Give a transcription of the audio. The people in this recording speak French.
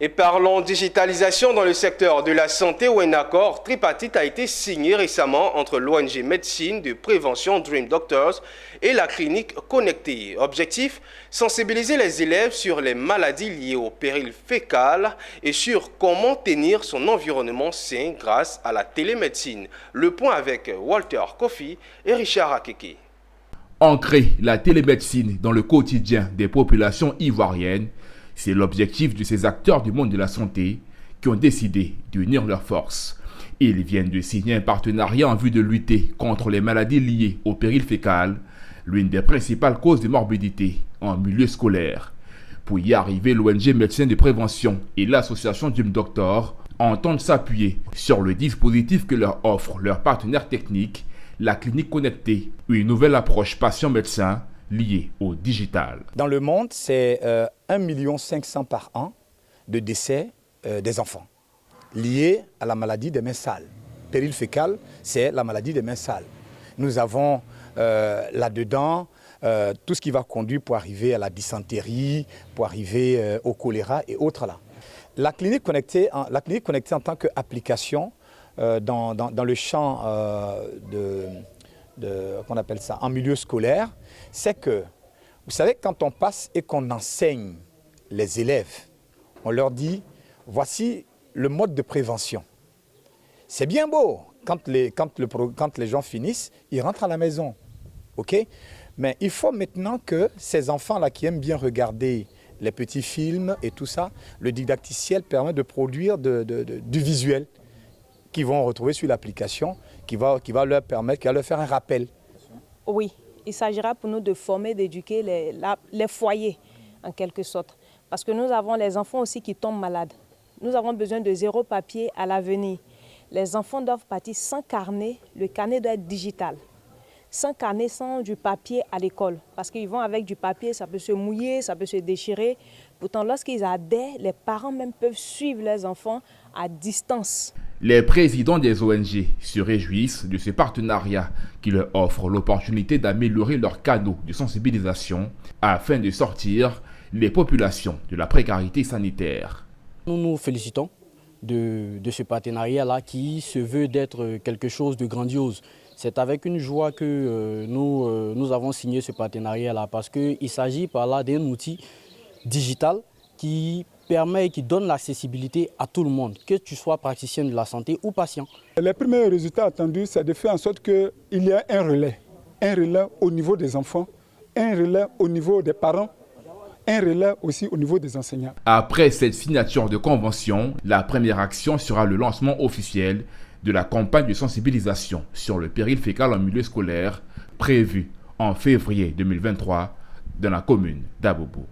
Et parlons digitalisation dans le secteur de la santé où un accord tripartite a été signé récemment entre l'ONG Médecine de prévention Dream Doctors et la clinique connectée. Objectif, sensibiliser les élèves sur les maladies liées au péril fécal et sur comment tenir son environnement sain grâce à la télémédecine. Le point avec Walter Kofi et Richard Akeke. Ancrer la télémédecine dans le quotidien des populations ivoiriennes, c'est l'objectif de ces acteurs du monde de la santé qui ont décidé d'unir leurs forces. Ils viennent de signer un partenariat en vue de lutter contre les maladies liées au péril fécal, l'une des principales causes de morbidité en milieu scolaire. Pour y arriver, l'ONG Médecins de prévention et l'association Dream Doctors entendent s'appuyer sur le dispositif que leur offre leur partenaire technique, la clinique connectée, une nouvelle approche patient-médecin liée au digital. Dans le monde, c'est 1,5 million par an de décès des enfants liés à la maladie des mains sales. Péril fécal, c'est la maladie des mains sales. Nous avons là-dedans tout ce qui va conduire pour arriver à la dysenterie, pour arriver au choléra et autres là. La clinique connectée en tant qu'application dans le champ qu'on appelle ça, en milieu scolaire, c'est que, vous savez, quand on passe et qu'on enseigne les élèves, on leur dit, voici le mode de prévention. C'est bien beau, quand les gens finissent, ils rentrent à la maison, ok? Mais il faut maintenant que ces enfants-là qui aiment bien regarder les petits films et tout ça, le didacticiel permet de produire du visuel qu'ils vont retrouver sur l'application, qui va leur permettre, qui va leur faire un rappel. Oui, il s'agira pour nous de former, d'éduquer les foyers, en quelque sorte. Parce que nous avons les enfants aussi qui tombent malades. Nous avons besoin de 0 papier à l'avenir. Les enfants doivent partir sans carnet, le carnet doit être digital. Sans carnet, sans du papier à l'école. Parce qu'ils vont avec du papier, ça peut se mouiller, ça peut se déchirer. Pourtant, lorsqu'ils adhèrent, les parents même peuvent suivre leurs enfants à distance. Les présidents des ONG se réjouissent de ce partenariat qui leur offre l'opportunité d'améliorer leurs canaux de sensibilisation afin de sortir les populations de la précarité sanitaire. Nous nous félicitons de ce partenariat-là qui se veut d'être quelque chose de grandiose. C'est avec une joie que nous avons signé ce partenariat-là parce qu'il s'agit par là d'un outil digital qui permet et qui donne l'accessibilité à tout le monde, que tu sois praticien de la santé ou patient. Les premiers résultats attendus, c'est de faire en sorte qu'il y ait un relais au niveau des enfants, un relais au niveau des parents, un relais aussi au niveau des enseignants. Après cette signature de convention, la première action sera le lancement officiel de la campagne de sensibilisation sur le péril fécal en milieu scolaire prévue en février 2023 dans la commune d'Abobo.